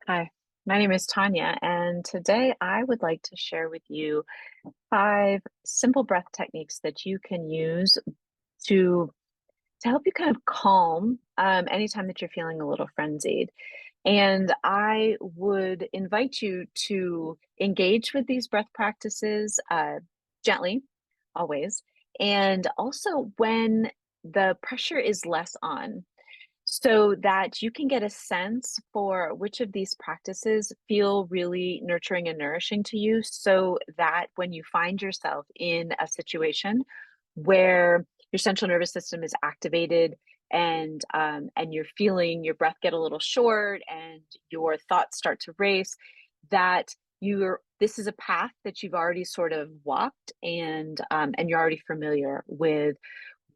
Hi, my name is Tanya, and today I would like to share with you 5 simple breath techniques that you can use to to help you kind of calm anytime that you're feeling a little frenzied. And I would invite you to engage with these breath practices gently, always, and also when the pressure is less on so that you can get a sense for which of these practices feel really nurturing and nourishing to you, so that when you find yourself in a situation where your central nervous system is activated and you're feeling your breath get a little short and your thoughts start to race, that you're this is a path that you've already sort of walked and you're already familiar with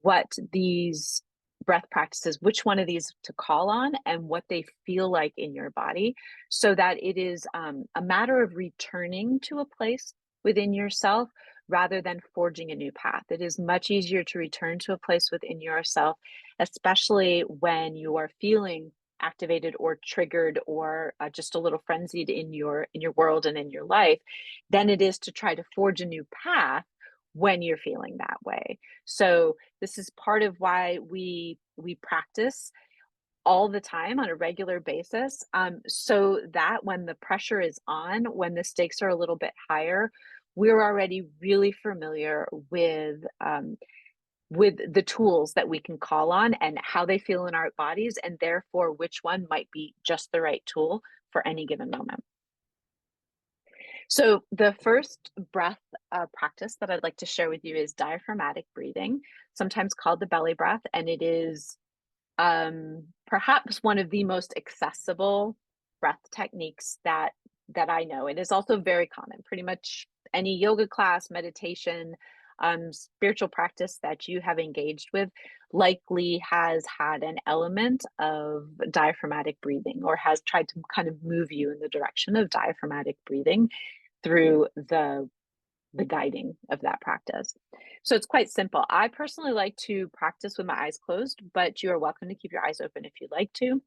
what these breath practices, which one of these to call on and what they feel like in your body, so that it is a matter of returning to a place within yourself rather than forging a new path. It is much easier to return to a place within yourself, especially when you are feeling activated or triggered or just a little frenzied in your world and in your life, than it is to try to forge a new path when you're feeling that way. So this is part of why we practice all the time on a regular basis, so that when the pressure is on, when the stakes are a little bit higher, we're already really familiar with the tools that we can call on and how they feel in our bodies, and therefore which one might be just the right tool for any given moment. So the first breath practice that I'd like to share with you is diaphragmatic breathing, sometimes called the belly breath, and it is perhaps one of the most accessible breath techniques that I know. It is also very common. Pretty much any yoga class, meditation, spiritual practice that you have engaged with likely has had an element of diaphragmatic breathing or has tried to kind of move you in the direction of diaphragmatic breathing through the guiding of that practice. So it's quite simple. I personally like to practice with my eyes closed, but you are welcome to keep your eyes open if you'd like to.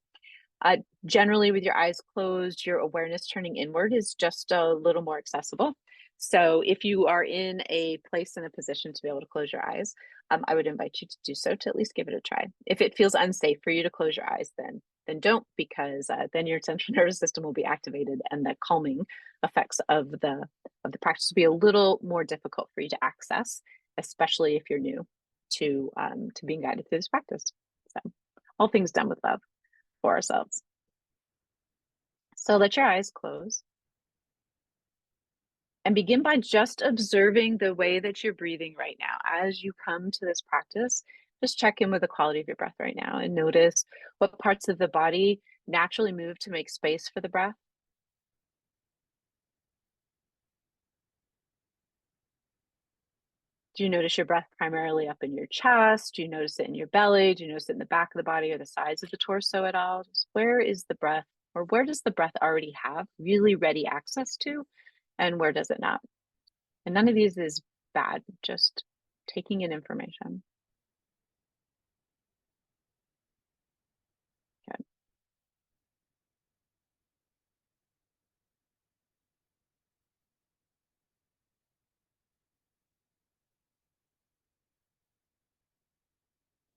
Generally, with your eyes closed, your awareness turning inward is just a little more accessible. So if you are in a place and a position to be able to close your eyes, I would invite you to do so, to at least give it a try. If it feels unsafe for you to close your eyes, then don't, because then your central nervous system will be activated and the calming effects of the practice will be a little more difficult for you to access, especially if you're new to being guided through this practice. So all things done with love for ourselves. So let your eyes close and begin by just observing the way that you're breathing right now. As you come to this practice, just check in with the quality of your breath right now and notice what parts of the body naturally move to make space for the breath. Do you notice your breath primarily up in your chest? Do you notice it in your belly? Do you notice it in the back of the body or the sides of the torso at all? Just where is the breath, or where does the breath already have really ready access to, and where does it not? And none of these is bad, just taking in information. Good.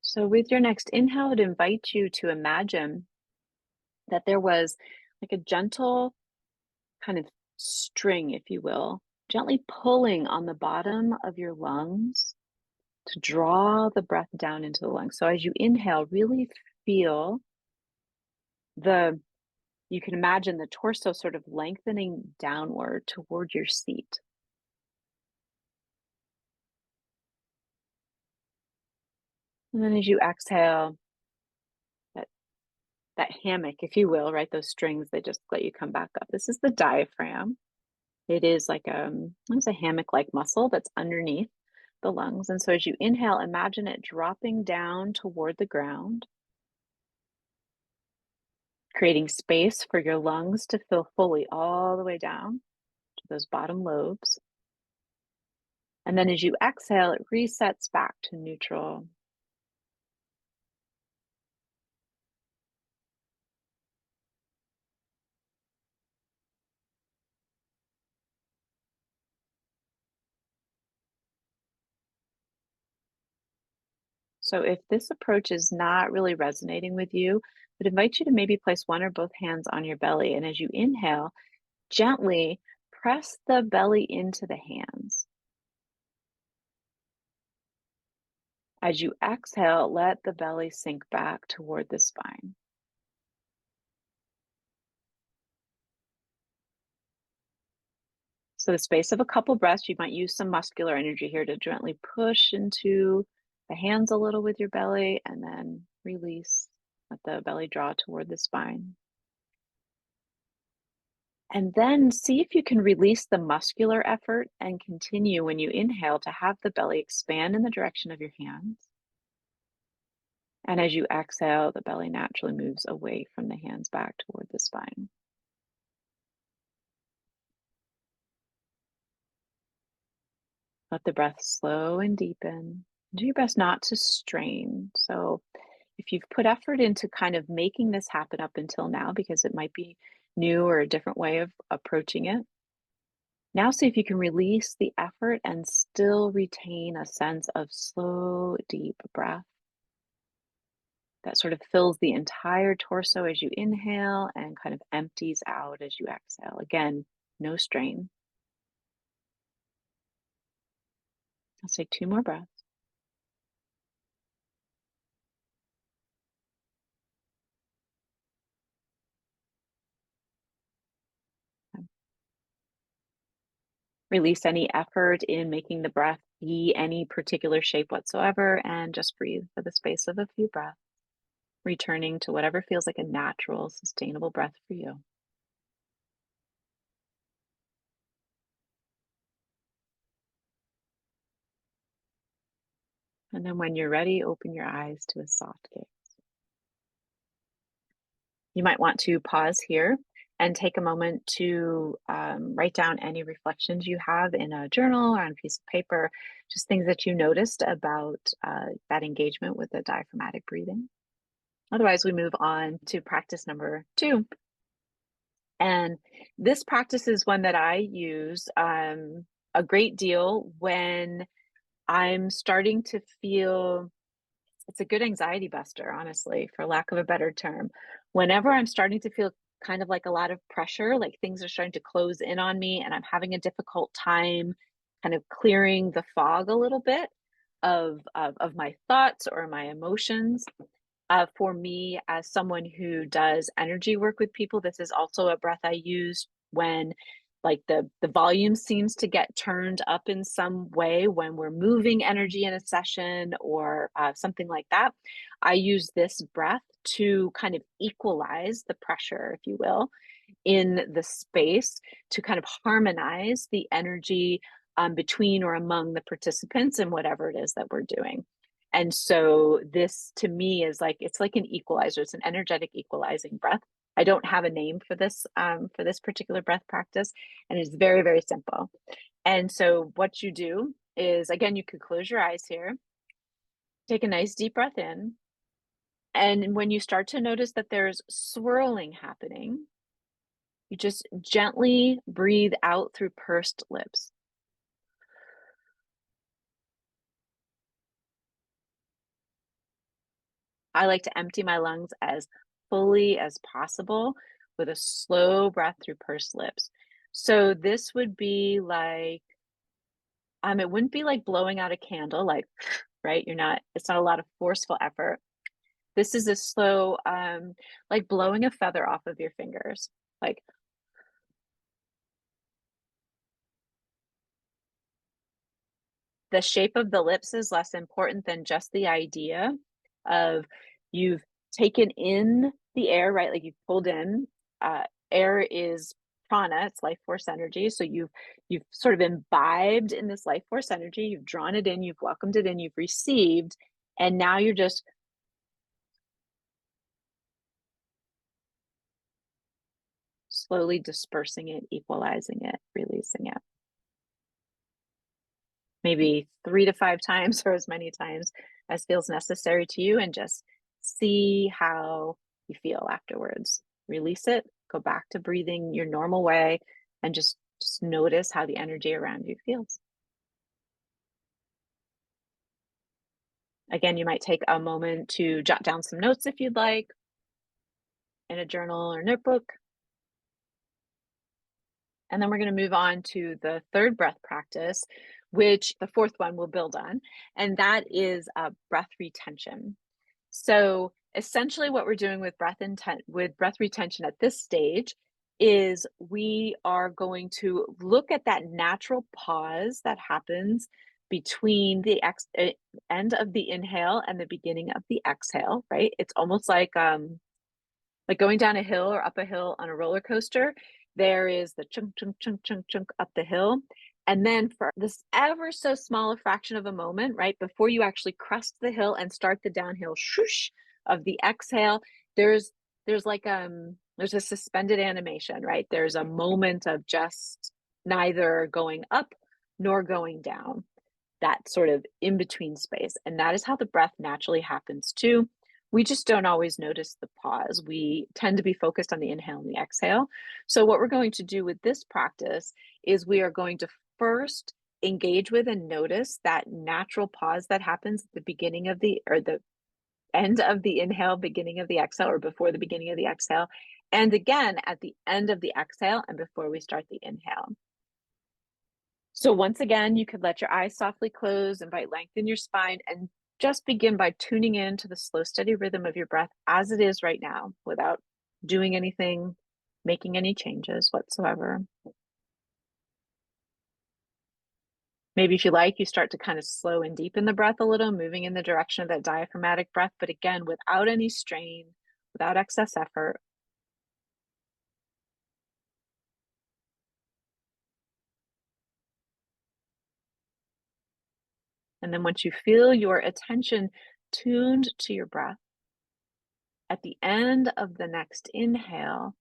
So with your next inhale, I'd invite you to imagine that there was like a gentle kind of string, if you will, gently pulling on the bottom of your lungs to draw the breath down into the lungs. So as you inhale, really feel the, you can imagine the torso sort of lengthening downward toward your seat. And then as you exhale, that, that hammock, if you will, right? Those strings, they just let you come back up. This is the diaphragm. It is like it's a hammock-like muscle that's underneath the lungs. And so as you inhale, imagine it dropping down toward the ground, creating space for your lungs to fill fully all the way down to those bottom lobes. And then as you exhale, it resets back to neutral. So if this approach is not really resonating with you, I would invite you to maybe place one or both hands on your belly. And as you inhale, gently press the belly into the hands. As you exhale, let the belly sink back toward the spine. So the space of a couple breaths, you might use some muscular energy here to gently push into the hands a little with your belly and then release. Let the belly draw toward the spine. And then see if you can release the muscular effort and continue when you inhale to have the belly expand in the direction of your hands. And as you exhale, the belly naturally moves away from the hands back toward the spine. Let the breath slow and deepen. Do your best not to strain. So if you've put effort into kind of making this happen up until now, because it might be new or a different way of approaching it, now see if you can release the effort and still retain a sense of slow, deep breath that sort of fills the entire torso as you inhale and kind of empties out as you exhale. Again, no strain. Let's take two more breaths. Release any effort in making the breath be any particular shape whatsoever, and just breathe for the space of a few breaths, returning to whatever feels like a natural, sustainable breath for you. And then when you're ready, open your eyes to a soft gaze. You might want to pause here and take a moment to write down any reflections you have in a journal or on a piece of paper, just things that you noticed about that engagement with the diaphragmatic breathing. Otherwise, we move on to practice number 2. And this practice is one that I use a great deal when I'm starting to feel it's a good anxiety buster, honestly, for lack of a better term. Whenever I'm starting to feel kind of like a lot of pressure, like things are starting to close in on me, and I'm having a difficult time kind of clearing the fog a little bit of my thoughts or my emotions. For me, as someone who does energy work with people, this is also a breath I use when like the volume seems to get turned up in some way when we're moving energy in a session or something like that. I use this breath to kind of equalize the pressure, if you will, in the space to kind of harmonize the energy between or among the participants in whatever it is that we're doing. And so this to me is like it's like an equalizer. It's an energetic equalizing breath. I don't have a name for this particular breath practice, and it's very, very simple. And so what you do is, again, you could close your eyes here, take a nice deep breath in, and when you start to notice that there's swirling happening, you just gently breathe out through pursed lips. I like to empty my lungs as fully as possible with a slow breath through pursed lips. So this would be like, it wouldn't be like blowing out a candle, like, right? It's not a lot of forceful effort. This is a slow, like blowing a feather off of your fingers. Like the shape of the lips is less important than just the idea of you've taken in the air, right? Like you've pulled in. Air is prana, it's life force energy. So you've sort of imbibed in this life force energy. You've drawn it in, you've welcomed it in, you've received, and now you're just slowly dispersing it, equalizing it, releasing it. Maybe 3 to 5 times or as many times as feels necessary to you, and just see how you feel afterwards. Release it, go back to breathing your normal way, and just notice how the energy around you feels. Again, you might take a moment to jot down some notes if you'd like in a journal or notebook. And then we're going to move on to the third breath practice, which the fourth one will build on, and that is breath retention. So essentially what we're doing with breath retention at this stage is we are going to look at that natural pause that happens between the end of the inhale and the beginning of the exhale, right? It's almost like going down a hill or up a hill on a roller coaster. There is the chunk, chunk, chunk, chunk, chunk up the hill. And then for this ever so small a fraction of a moment, right, before you actually crest the hill and start the downhill swoosh of the exhale, there's like there's a suspended animation, right? There's a moment of just neither going up nor going down, that sort of in between space. And that is how the breath naturally happens too. We just don't always notice the pause. We tend to be focused on the inhale and the exhale. So what we're going to do with this practice is we are going to first engage with and notice that natural pause that happens at the beginning of the end of the inhale, beginning of the exhale, or before the beginning of the exhale, and again at the end of the exhale and before we start the inhale. So once again, you could let your eyes softly close, invite length in your spine, and just begin by tuning in to the slow, steady rhythm of your breath as it is right now without doing anything, making any changes whatsoever. Maybe if you like, you start to kind of slow and deepen the breath a little, moving in the direction of that diaphragmatic breath, but again, without any strain, without excess effort. And then once you feel your attention tuned to your breath, at the end of the next inhale,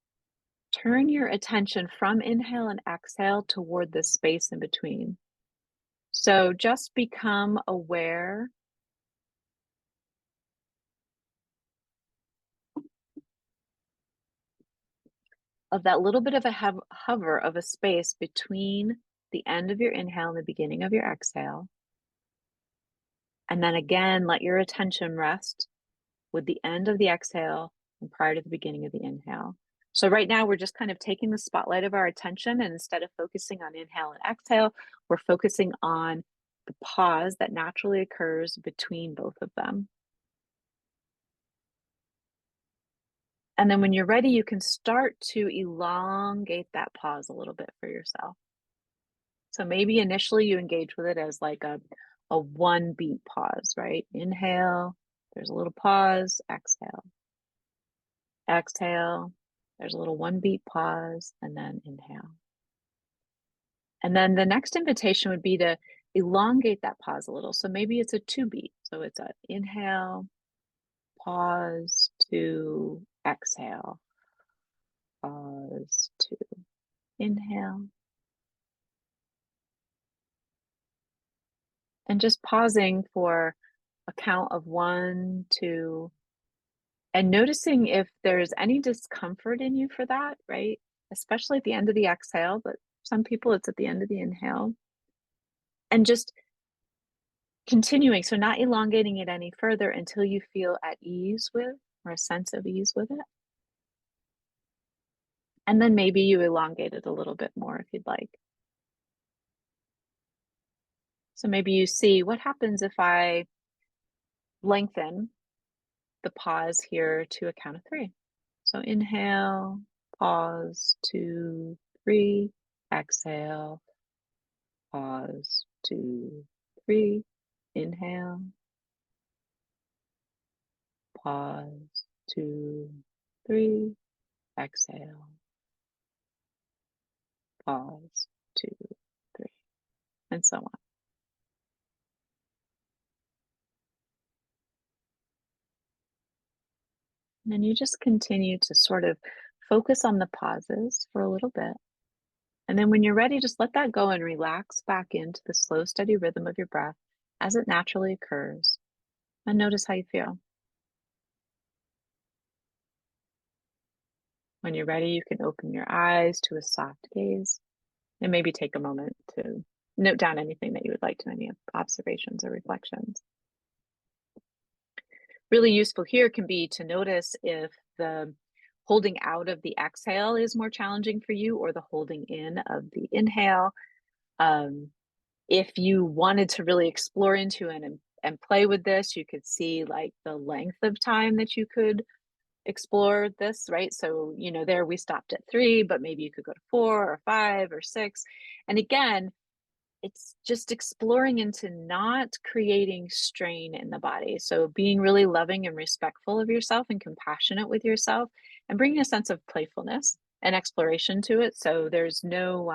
turn your attention from inhale and exhale toward the space in between. So just become aware of that little bit of a hover of a space between the end of your inhale and the beginning of your exhale. And then again, let your attention rest with the end of the exhale and prior to the beginning of the inhale. So right now we're just kind of taking the spotlight of our attention, and instead of focusing on inhale and exhale, we're focusing on the pause that naturally occurs between both of them. And then when you're ready, you can start to elongate that pause a little bit for yourself. So maybe initially you engage with it as like a one beat pause, right? Inhale, there's a little pause, exhale. Exhale, there's a little one beat pause, and then inhale. And then the next invitation would be to elongate that pause a little. So maybe it's a two beat. So it's a inhale, pause, two, exhale, pause, two, inhale. And just pausing for a count of 1, 2, and noticing if there's any discomfort in you for that, right? Especially at the end of the exhale, but some people it's at the end of the inhale. And just continuing, so not elongating it any further until you feel at ease with, or a sense of ease with it. And then maybe you elongate it a little bit more if you'd like. So maybe you see what happens if I lengthen the pause here to a count of 3. So inhale, pause, 2, 3, exhale, pause, 2, 3, inhale, pause, 2, 3, exhale, pause, 2, 3, and so on. And then you just continue to sort of focus on the pauses for a little bit. And then when you're ready, just let that go and relax back into the slow, steady rhythm of your breath as it naturally occurs. And notice how you feel. When you're ready, you can open your eyes to a soft gaze and maybe take a moment to note down anything that you would like to, any observations or reflections. really useful here can be to notice if the holding out of the exhale is more challenging for you or the holding in of the inhale. Um, if you wanted to really explore into and play with this, you could see like the length of time that you could explore this, right? So, there we stopped at 3, but maybe you could go to 4 or 5 or 6. And again, it's just exploring into not creating strain in the body. So being really loving and respectful of yourself and compassionate with yourself and bringing a sense of playfulness and exploration to it. So there's no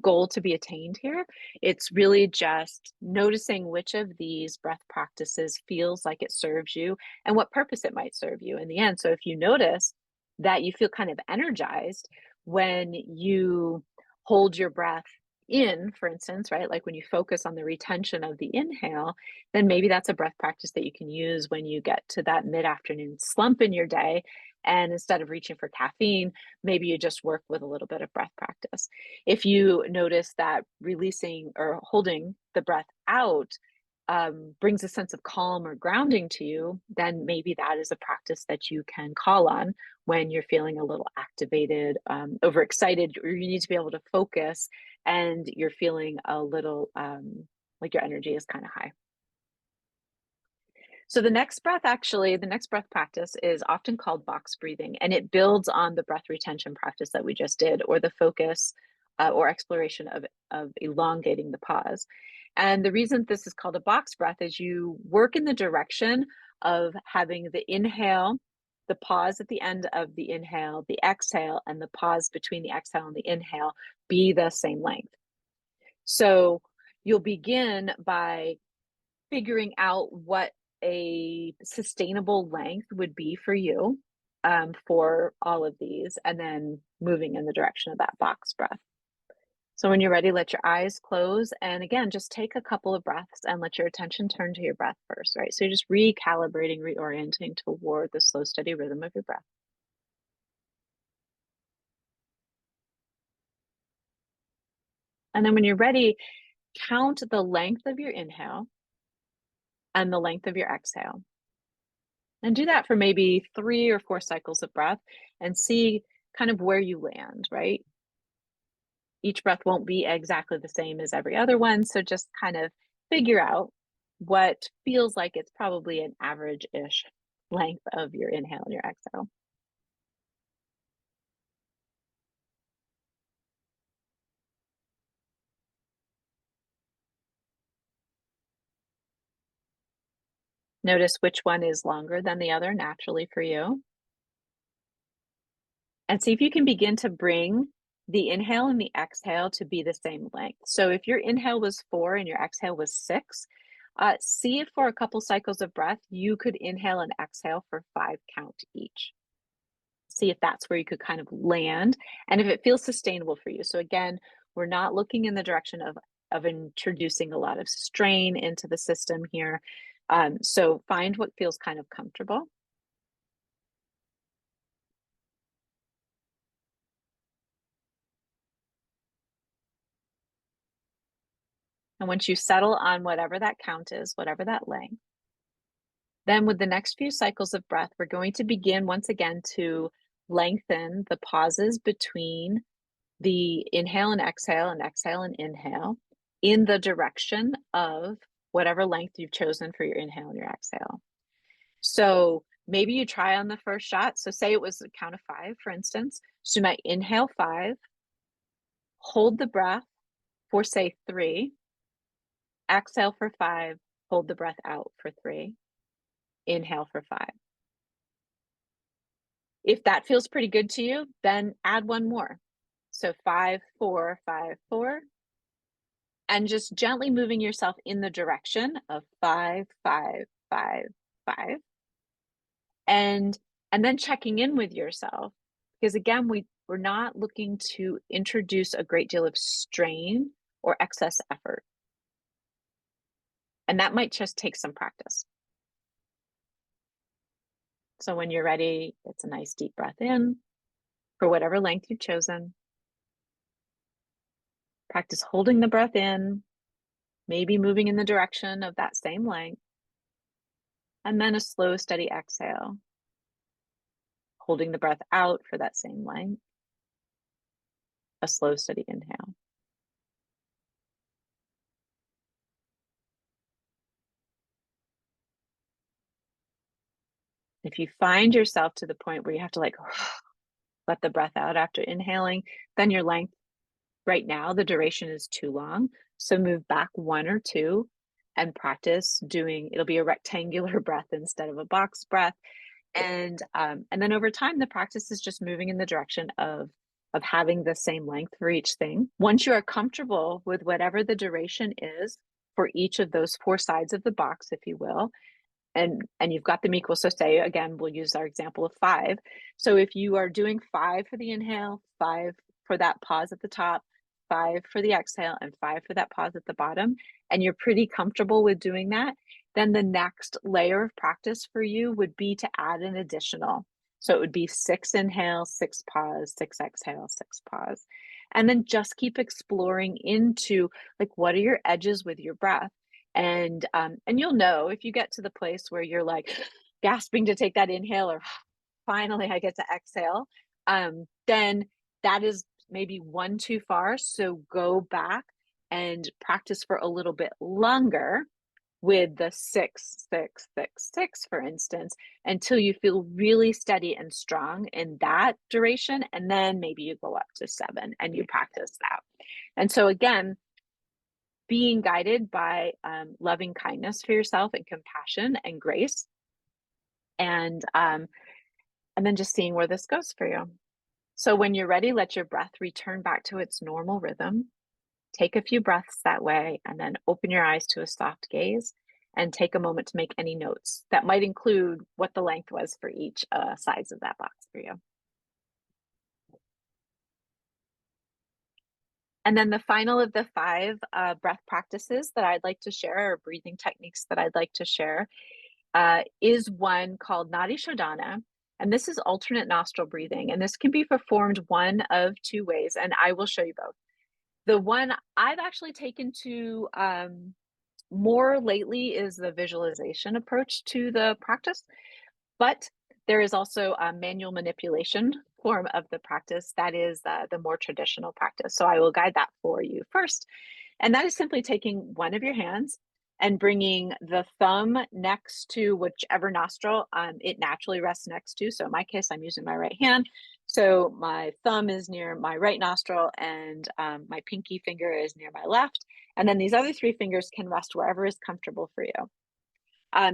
goal to be attained here. It's really just noticing which of these breath practices feels like it serves you and what purpose it might serve you in the end. So if you notice that you feel kind of energized when you hold your breath in, for instance, right? Like when you focus on the retention of the inhale, then maybe that's a breath practice that you can use when you get to that mid-afternoon slump in your day. And instead of reaching for caffeine, maybe you just work with a little bit of breath practice. If you notice that releasing or holding the breath out brings a sense of calm or grounding to you, then maybe that is a practice that you can call on when you're feeling a little activated, overexcited, or you need to be able to focus and you're feeling a little like your energy is kind of high. So the next breath practice is often called box breathing, and it builds on the breath retention practice that we just did, or the focus or exploration of elongating the pause. And the reason this is called a box breath is you work in the direction of having the inhale, the pause at the end of the inhale, the exhale, and the pause between the exhale and the inhale be the same length. So you'll begin by figuring out what a sustainable length would be for you for all of these, and then moving in the direction of that box breath. So when you're ready, let your eyes close. And again, just take a couple of breaths and let your attention turn to your breath first, right? So you're just recalibrating, reorienting toward the slow, steady rhythm of your breath. And then when you're ready, count the length of your inhale and the length of your exhale. And do that for maybe 3 or 4 cycles of breath and see kind of where you land, right? Each breath won't be exactly the same as every other one. So just kind of figure out what feels like it's probably an average-ish length of your inhale and your exhale. Notice which one is longer than the other naturally for you. And see if you can begin to bring the inhale and the exhale to be the same length. So if your inhale was 4 and your exhale was 6, see if for a couple cycles of breath, you could inhale and exhale for 5 count each. See if that's where you could kind of land and if it feels sustainable for you. So again, we're not looking in the direction of introducing a lot of strain into the system here. So find what feels kind of comfortable. And once you settle on whatever that count is, whatever that length, then with the next few cycles of breath, we're going to begin once again to lengthen the pauses between the inhale and exhale and inhale in the direction of whatever length you've chosen for your inhale and your exhale. So maybe you try on the first shot. So say it was a count of 5, for instance. So you might inhale 5, hold the breath for say 3, exhale for 5, hold the breath out for 3, inhale for 5. If that feels pretty good to you, then add one more. So 5, 4, 5, 4, and just gently moving yourself in the direction of 5, 5, 5, 5. And then checking in with yourself, because again, we're not looking to introduce a great deal of strain or excess effort. And that might just take some practice. So when you're ready, it's a nice deep breath in for whatever length you've chosen. Practice holding the breath in, maybe moving in the direction of that same length. And then a slow, steady exhale, holding the breath out for that same length. A slow, steady inhale. If you find yourself to the point where you have to like let the breath out after inhaling, then your length right now, the duration is too long. So move back one or two and practice doing, it'll be a rectangular breath instead of a box breath. And then over time, the practice is just moving in the direction of having the same length for each thing. Once you are comfortable with whatever the duration is for each of those four sides of the box, if you will, and you've got them equal. So say again, we'll use our example of 5. So if you are doing 5 for the inhale, 5 for that pause at the top, 5 for the exhale, and 5 for that pause at the bottom, and you're pretty comfortable with doing that, then the next layer of practice for you would be to add an additional. So it would be 6 inhale, 6 pause, 6 exhale, 6 pause. And then just keep exploring into like, what are your edges with your breath? And you'll know if you get to the place where you're like gasping to take that inhale or finally I get to exhale, then that is maybe one too far. So go back and practice for a little bit longer with the 6, 6, 6, 6, for instance, until you feel really steady and strong in that duration. And then maybe you go up to 7 and you practice that. And so again, being guided by loving kindness for yourself and compassion and grace, and then just seeing where this goes for you. So when you're ready, let your breath return back to its normal rhythm. Take a few breaths that way, and then open your eyes to a soft gaze and take a moment to make any notes that might include what the length was for each sides of that box for you. And then the final of the 5 breath practices that I'd like to share, or breathing techniques that I'd like to share, is one called Nadi Shodhana. And this is alternate nostril breathing. And this can be performed one of 2 ways. And I will show you both. The one I've actually taken to more lately is the visualization approach to the practice. But there is also a manual manipulation form of the practice that is the more traditional practice. So I will guide that for you first. And that is simply taking one of your hands and bringing the thumb next to whichever nostril it naturally rests next to. So in my case, I'm using my right hand. So my thumb is near my right nostril and my pinky finger is near my left. And then these other 3 fingers can rest wherever is comfortable for you.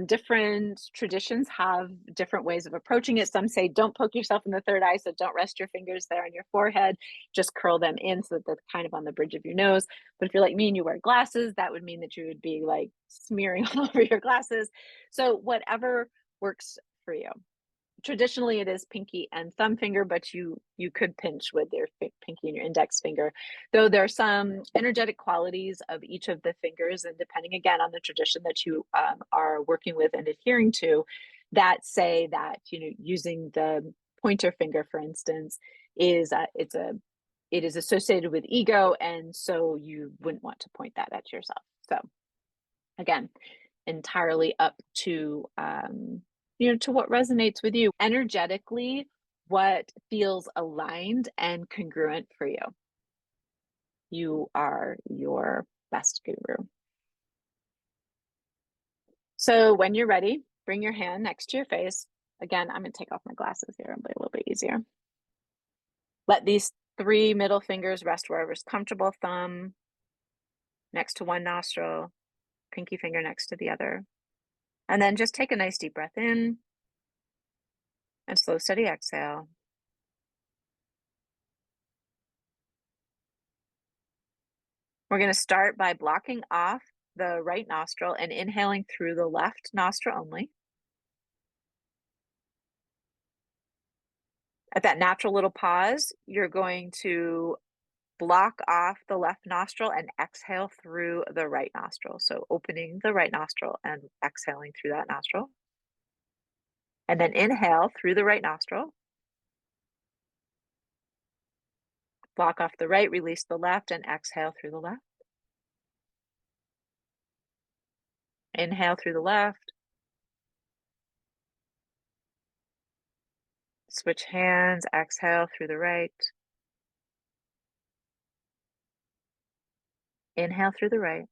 Different traditions have different ways of approaching it. Some say don't poke yourself in the third eye, so don't rest your fingers there on your forehead, just curl them in so that they're kind of on the bridge of your nose. But if you're like me and you wear glasses, that would mean that you would be like smearing all over your glasses. So whatever works for you. Traditionally it is pinky and thumb finger, but you could pinch with your pinky and your index finger, though there are some energetic qualities of each of the fingers, and depending again on the tradition that you are working with and adhering to, that say that using the pointer finger, for instance, is it is associated with ego, and so you wouldn't want to point that at yourself. So again, entirely up to to what resonates with you energetically, what feels aligned and congruent for you. You are your best guru. So when you're ready, bring your hand next to your face. Again, I'm going to take off my glasses here and be a little bit easier. Let these 3 middle fingers rest wherever's comfortable. Thumb next to one nostril, pinky finger next to the other. And then just take a nice deep breath in and slow, steady exhale. We're going to start by blocking off the right nostril and inhaling through the left nostril only. At that natural little pause, you're going to block off the left nostril and exhale through the right nostril. So opening the right nostril and exhaling through that nostril. And then inhale through the right nostril. Block off the right, release the left, and exhale through the left. Inhale through the left. Switch hands, exhale through the right. Inhale through the right.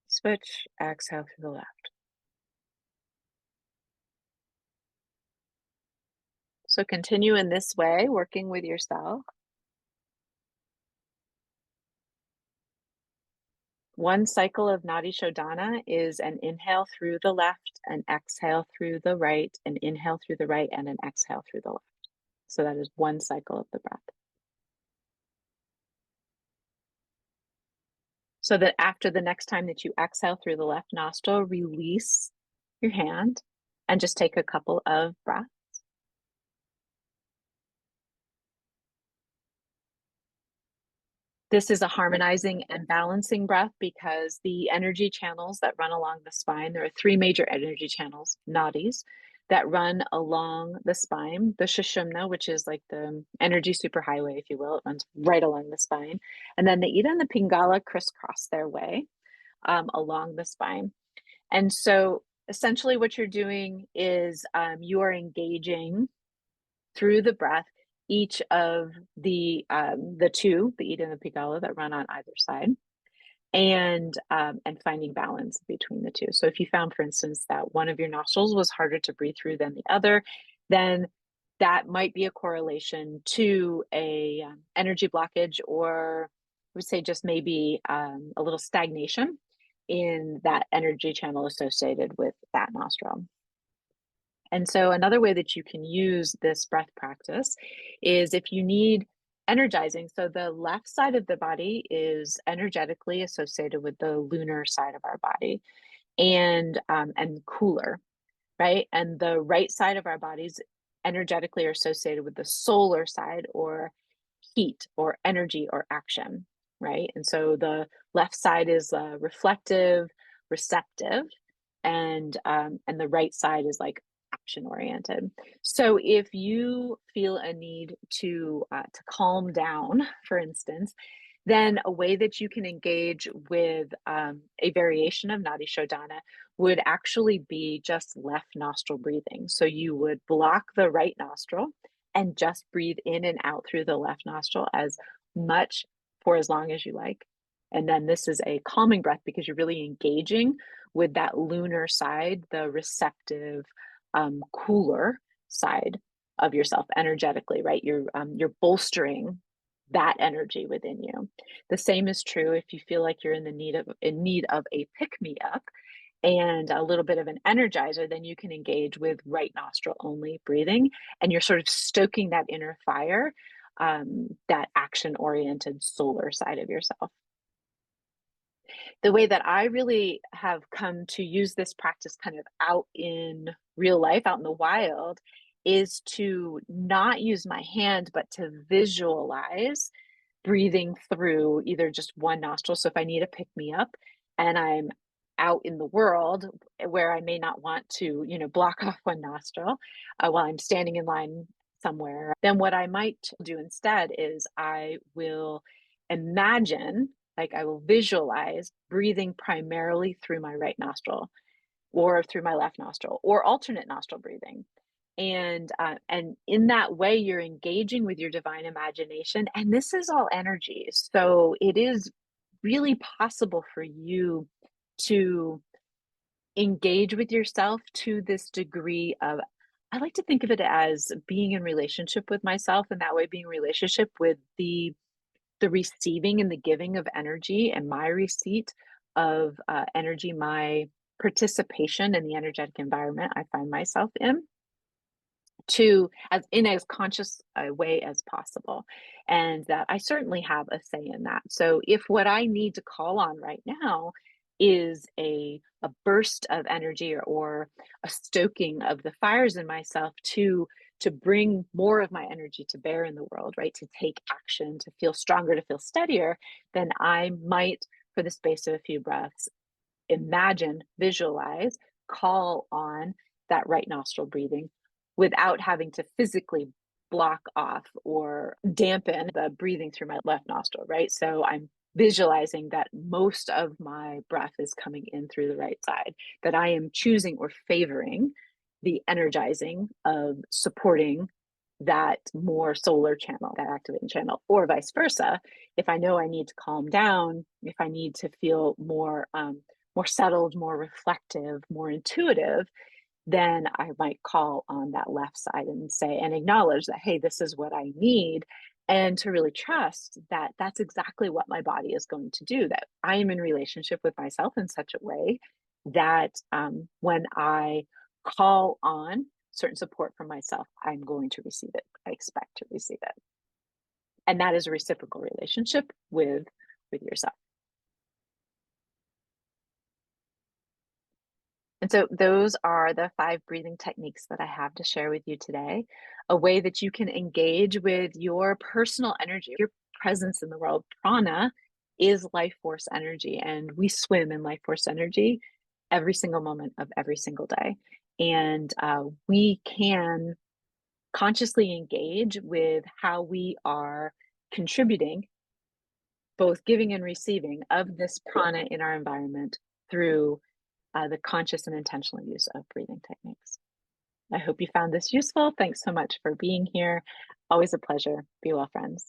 Switch, exhale through the left. So continue in this way, working with yourself. One cycle of Nadi Shodhana is an inhale through the left, an exhale through the right, an inhale through the right, and an exhale through the left. So that is one cycle of the breath. So that after the next time that you exhale through the left nostril, release your hand and just take a couple of breaths. This is a harmonizing and balancing breath because the energy channels that run along the spine, there are three major energy channels, nadis, that run along the spine. The Sushumna, which is like the energy superhighway, if you will, it runs right along the spine. And then the Ida and the Pingala crisscross their way along the spine. And so essentially what you're doing is you are engaging through the breath each of the two, the Ida and the Pingala, that run on either side, and finding balance between the two. So if you found, for instance, that one of your nostrils was harder to breathe through than the other, then that might be a correlation to a energy blockage, or I would say just maybe a little stagnation in that energy channel associated with that nostril. And so another way that you can use this breath practice is if you need energizing. So the left side of the body is energetically associated with the lunar side of our body, and cooler, right? And the right side of our bodies energetically are associated with the solar side, or heat or energy or action, right? And so the left side is reflective, receptive, and the right side is like action oriented. So if you feel a need to calm down, for instance, then a way that you can engage with a variation of Nadi Shodhana would actually be just left nostril breathing. So you would block the right nostril and just breathe in and out through the left nostril as much for as long as you like. And then this is a calming breath because you're really engaging with that lunar side, the receptive, cooler side of yourself energetically, right? You're bolstering that energy within you. The same is true if you feel like you're in need of a pick-me-up and a little bit of an energizer, then you can engage with right nostril only breathing, and you're sort of stoking that inner fire, that action-oriented solar side of yourself. The way that I really have come to use this practice kind of out in real life, out in the wild, is to not use my hand, but to visualize breathing through either just one nostril. So if I need a pick me up and I'm out in the world where I may not want to, block off one nostril while I'm standing in line somewhere, then what I might do instead is I will imagine, like I will visualize breathing primarily through my right nostril or through my left nostril, or alternate nostril breathing. And in that way, you're engaging with your divine imagination. And this is all energy. So it is really possible for you to engage with yourself to this degree of, I like to think of it as being in relationship with myself, and that way being in relationship with the receiving and the giving of energy, and my receipt of energy, my participation in the energetic environment I find myself in, to as conscious a way as possible. And that I certainly have a say in that. So if what I need to call on right now is a burst of energy, or a stoking of the fires in myself to bring more of my energy to bear in the world, right? To take action, to feel stronger, to feel steadier, then I might, for the space of a few breaths, imagine, visualize, call on that right nostril breathing without having to physically block off or dampen the breathing through my left nostril, right? So I'm visualizing that most of my breath is coming in through the right side, that I am choosing or favoring the energizing of supporting that more solar channel, that activating channel, or vice versa. If I know I need to calm down, if I need to feel more settled, more reflective, more intuitive, then I might call on that left side and say and acknowledge that, hey, this is what I need. And to really trust that that's exactly what my body is going to do, that I am in relationship with myself in such a way that when I call on certain support from myself, I'm going to receive it. I expect to receive it. And that is a reciprocal relationship with yourself. And so those are the 5 breathing techniques that I have to share with you today. A way that you can engage with your personal energy, your presence in the world. Prana is life force energy, and we swim in life force energy every single moment of every single day. And we can consciously engage with how we are contributing, both giving and receiving, of this prana in our environment through the conscious and intentional use of breathing techniques. I hope you found this useful. Thanks so much for being here. Always a pleasure. Be well, friends.